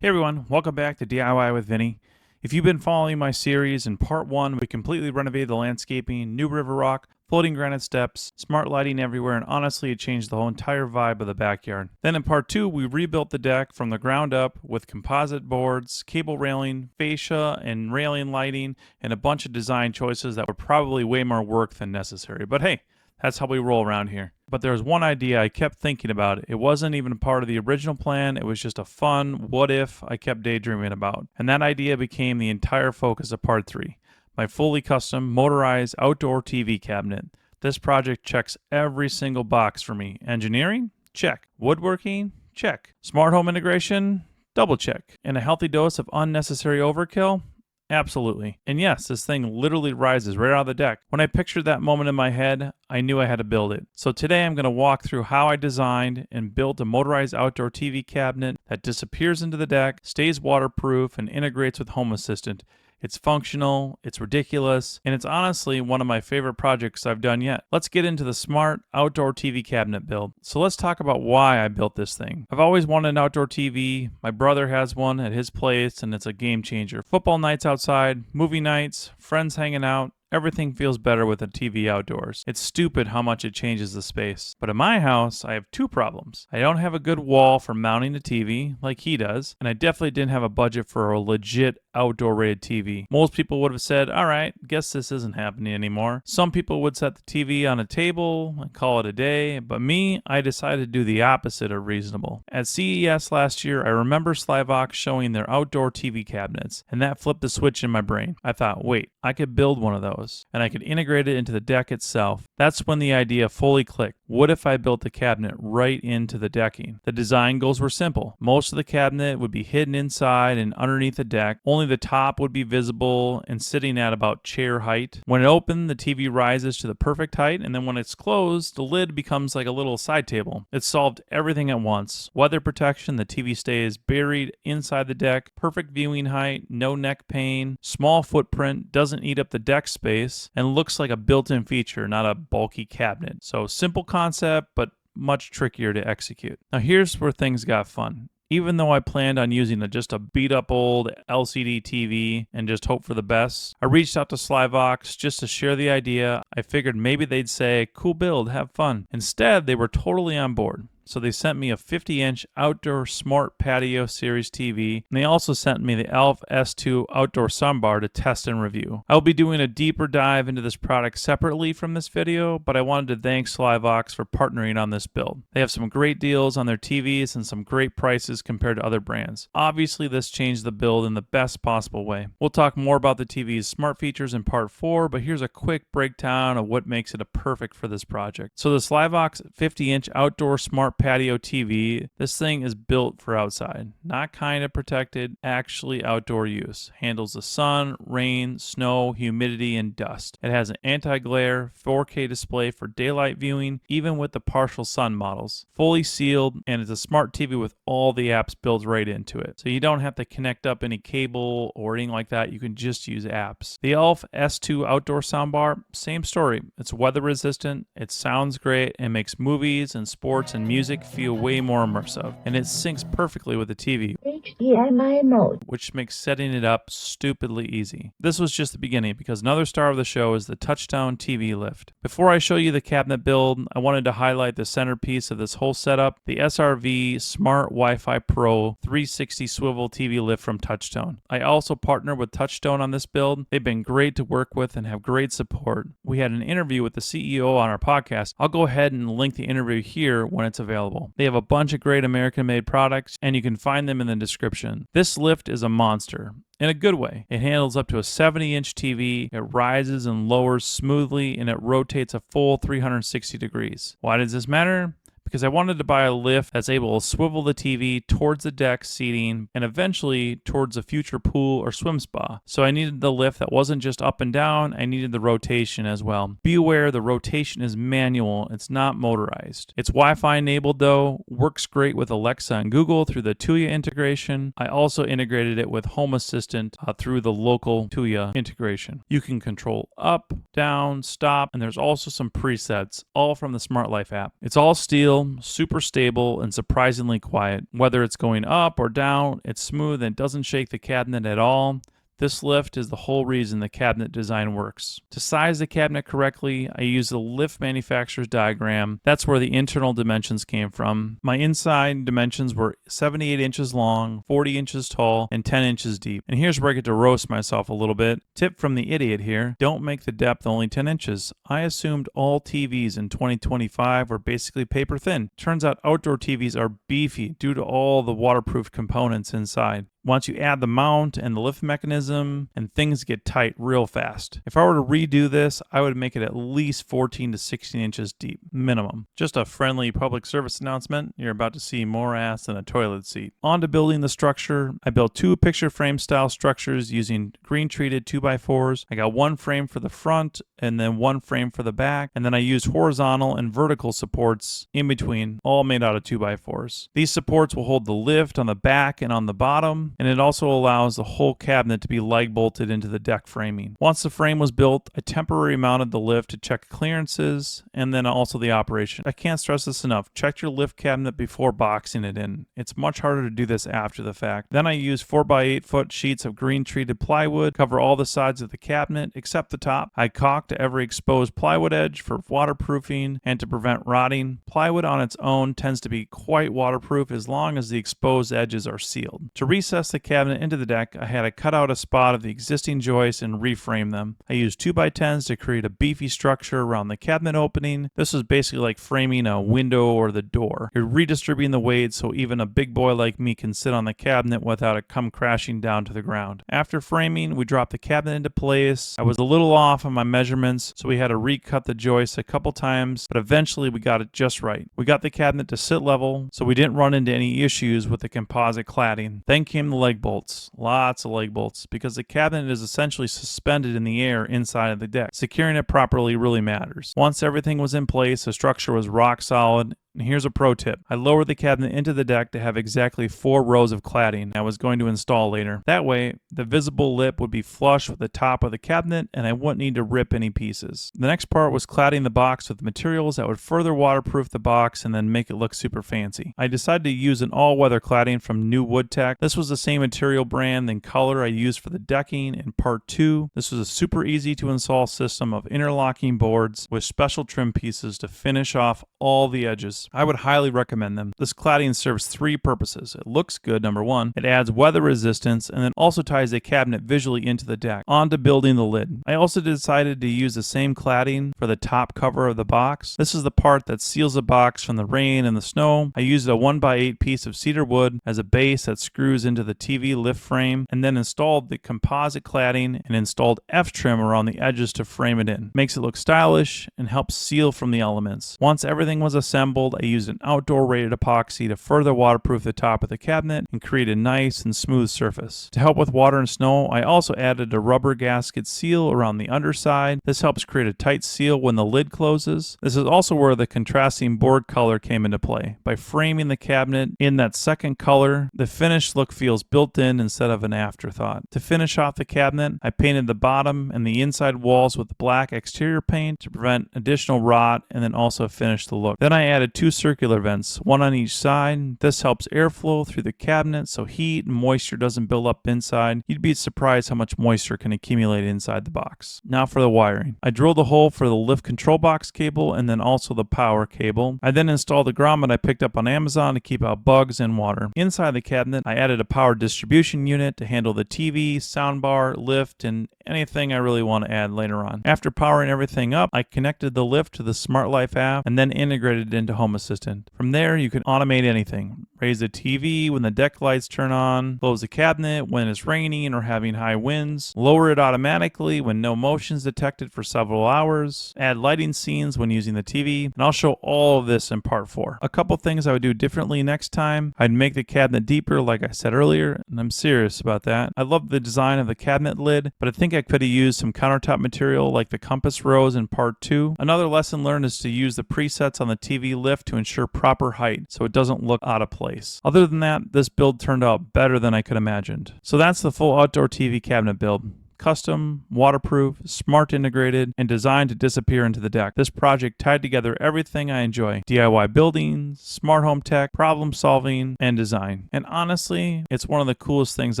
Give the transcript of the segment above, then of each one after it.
Hey everyone, welcome back to DIY with Vinny. If you've been following my series, in part 1 we completely renovated the landscaping, new river rock, floating granite steps, smart lighting everywhere, and honestly it changed the whole entire vibe of the backyard. Then in part 2 we rebuilt the deck from the ground up with composite boards, cable railing, fascia and railing lighting, and a bunch of design choices that were probably way more work than necessary. But hey, that's how we roll around here. But there was one idea I kept thinking about. It wasn't even a part of the original plan. It was just a fun what if I kept daydreaming about. And that idea became the entire focus of part 3. My fully custom motorized outdoor TV cabinet. This project checks every single box for me. Engineering? Check. Woodworking? Check. Smart home integration? Double check. And a healthy dose of unnecessary overkill? Absolutely. And yes, this thing literally rises right out of the deck. When I pictured that moment in my head, I knew I had to build it. So today I'm going to walk through how I designed and built a motorized outdoor TV cabinet that disappears into the deck, stays waterproof, and integrates with Home Assistant. It's functional, it's ridiculous, and it's honestly one of my favorite projects I've done yet. Let's get into the smart outdoor TV cabinet build. So let's talk about why I built this thing. I've always wanted an outdoor TV. My brother has one at his place, and it's a game changer. Football nights outside, movie nights, friends hanging out. Everything feels better with a TV outdoors. It's stupid how much it changes the space. But in my house, I have two problems. I don't have a good wall for mounting the TV like he does, and I definitely didn't have a budget for a legit outdoor rated TV. Most people would have said, all right, guess this isn't happening anymore. Some people would set the TV on a table and call it a day, but me, I decided to do the opposite of reasonable. At CES last year, I remember Sylvox showing their outdoor TV cabinets, and that flipped the switch in my brain. I thought, wait, I could build one of those, and I could integrate it into the deck itself. That's when the idea fully clicked. What if I built the cabinet right into the decking? The design goals were simple. Most of the cabinet would be hidden inside and underneath the deck. Only the top would be visible and sitting at about chair height. When it opened, the TV rises to the perfect height, and then when it's closed, the lid becomes like a little side table. It solved everything at once. Weather protection, the TV stays buried inside the deck, perfect viewing height, no neck pain, small footprint, doesn't eat up the deck space, and looks like a built-in feature, not a bulky cabinet. So simple concept, but much trickier to execute. Now here's where things got fun. Even though I planned on using just a beat up old LCD TV and just hope for the best, I reached out to Slyvox just to share the idea. I figured maybe they'd say, cool build, have fun. Instead, they were totally on board. So they sent me a 50-inch outdoor smart patio series TV, and they also sent me the Elf S2 outdoor soundbar to test and review. I'll be doing a deeper dive into this product separately from this video, but I wanted to thank Slyvox for partnering on this build. They have some great deals on their TVs and some great prices compared to other brands. Obviously, this changed the build in the best possible way. We'll talk more about the TV's smart features in part 4, but here's a quick breakdown of what makes it perfect for this project. So the Slyvox 50-inch outdoor smart patio TV, this thing is built for outside, not kind of protected, actually outdoor use. Handles the sun, rain, snow, humidity, and dust. It has an anti-glare 4K display for daylight viewing, even with the partial sun models. Fully sealed, and it's a smart TV with all the apps built right into it. So you don't have to connect up any cable or anything like that. You can just use apps. The Elf S2 outdoor soundbar, same story. It's weather resistant, it sounds great, and makes movies and sports and music feel way more immersive, and it syncs perfectly with the TV, HDMI mode, which makes setting it up stupidly easy. This was just the beginning, because another star of the show is the Touchstone TV Lift. Before I show you the cabinet build, I wanted to highlight the centerpiece of this whole setup, the SRV Smart Wi-Fi Pro 360 Swivel TV Lift from Touchstone. I also partnered with Touchstone on this build. They've been great to work with and have great support. We had an interview with the CEO on our podcast. I'll go ahead and link the interview here when it's available. They have a bunch of great American-made products, and you can find them in the description. This lift is a monster. In a good way. It handles up to a 70-inch TV, it rises and lowers smoothly, and it rotates a full 360 degrees. Why does this matter? Because I wanted to buy a lift that's able to swivel the TV towards the deck seating and eventually towards a future pool or swim spa. So I needed the lift that wasn't just up and down, I needed the rotation as well. Be aware the rotation is manual, it's not motorized. It's Wi-Fi enabled though, works great with Alexa and Google through the Tuya integration. I also integrated it with Home Assistant through the local Tuya integration. You can control up, down, stop, and there's also some presets, all from the Smart Life app. It's all steel, still, super stable, and surprisingly quiet. Whether it's going up or down, it's smooth and doesn't shake the cabinet at all. This lift is the whole reason the cabinet design works. To size the cabinet correctly, I use the lift manufacturer's diagram. That's where the internal dimensions came from. My inside dimensions were 78 inches long, 40 inches tall, and 10 inches deep. And here's where I get to roast myself a little bit. Tip from the idiot here, don't make the depth only 10 inches. I assumed all TVs in 2025 were basically paper thin. Turns out outdoor TVs are beefy due to all the waterproof components inside. Once you add the mount and the lift mechanism, and things get tight real fast. If I were to redo this, I would make it at least 14 to 16 inches deep, minimum. Just a friendly public service announcement, you're about to see more ass than a toilet seat. On to building the structure. I built 2 picture frame style structures using green treated 2x4s. I got 1 frame for the front and then 1 frame for the back, and then I used horizontal and vertical supports in between, all made out of 2x4s. These supports will hold the lift on the back and on the bottom, and it also allows the whole cabinet to be leg bolted into the deck framing. Once the frame was built, I temporarily mounted the lift to check clearances and then also the operation. I can't stress this enough. Check your lift cabinet before boxing it in. It's much harder to do this after the fact. Then I used 4x8 foot sheets of green treated plywood, cover all the sides of the cabinet except the top. I caulked every exposed plywood edge for waterproofing and to prevent rotting. Plywood on its own tends to be quite waterproof as long as the exposed edges are sealed. To recess the cabinet into the deck, I had to cut out a spot of the existing joists and reframe them. I used 2x10s to create a beefy structure around the cabinet opening. This was basically like framing a window or the door. You're redistributing the weight so even a big boy like me can sit on the cabinet without it come crashing down to the ground. After framing, we dropped the cabinet into place. I was a little off on my measurements, so we had to recut the joists a couple times, but eventually we got it just right. We got the cabinet to sit level, so we didn't run into any issues with the composite cladding. Then came the leg bolts, lots of leg bolts, because the cabinet is essentially suspended in the air inside of the deck. Securing it properly really matters. Once everything was in place, the structure was rock solid. And here's a pro tip. I lowered the cabinet into the deck to have exactly 4 rows of cladding I was going to install later. That way, the visible lip would be flush with the top of the cabinet and I wouldn't need to rip any pieces. The next part was cladding the box with materials that would further waterproof the box and then make it look super fancy. I decided to use an all-weather cladding from New Wood Tech. This was the same material brand and color I used for the decking in part 2. This was a super easy to install system of interlocking boards with special trim pieces to finish off all the edges. I would highly recommend them. This cladding serves 3 purposes. It looks good, number 1. It adds weather resistance and then also ties the cabinet visually into the deck. On to building the lid. I also decided to use the same cladding for the top cover of the box. This is the part that seals the box from the rain and the snow. I used a 1x8 piece of cedar wood as a base that screws into the TV lift frame and then installed the composite cladding and installed F-trim around the edges to frame it in. Makes it look stylish and helps seal from the elements. Once everything was assembled, I used an outdoor rated epoxy to further waterproof the top of the cabinet and create a nice and smooth surface. To help with water and snow, I also added a rubber gasket seal around the underside. This helps create a tight seal when the lid closes. This is also where the contrasting board color came into play. By framing the cabinet in that second color, the finished look feels built in instead of an afterthought. To finish off the cabinet, I painted the bottom and the inside walls with black exterior paint to prevent additional rot and then also finish the look. Then I added 2 circular vents, one on each side. This helps airflow through the cabinet so heat and moisture doesn't build up inside. You'd be surprised how much moisture can accumulate inside the box. Now for the wiring. I drilled a hole for the lift control box cable and then also the power cable. I then installed the grommet I picked up on Amazon to keep out bugs and water. Inside the cabinet, I added a power distribution unit to handle the TV, soundbar, lift, and anything I really want to add later on. After powering everything up, I connected the lift to the Smart Life app and then integrated it into Home Assistant. From there, you can automate anything. Raise the TV when the deck lights turn on, close the cabinet when it's raining or having high winds, lower it automatically when no motion is detected for several hours, add lighting scenes when using the TV, and I'll show all of this in part 4. A couple things I would do differently next time. I'd make the cabinet deeper like I said earlier, and I'm serious about that. I love the design of the cabinet lid, but I think I could have used some countertop material like the compass rose in part 2. Another lesson learned is to use the presets on the TV lift to ensure proper height so it doesn't look out of place. Other than that, this build turned out better than I could imagined. So that's the full outdoor TV cabinet build. custom, waterproof, smart integrated, and designed to disappear into the deck. This project tied together everything I enjoy: DIY building, smart home tech, problem solving, and design. And honestly, it's one of the coolest things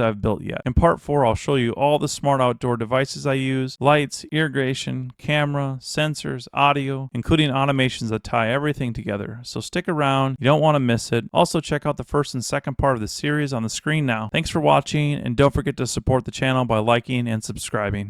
I've built yet. In part 4, I'll show you all the smart outdoor devices I use: lights, irrigation, camera, sensors, audio, including automations that tie everything together. So stick around, you don't want to miss it. Also check out the first and second part of the series on the screen now. Thanks for watching, and don't forget to support the channel by liking and subscribing.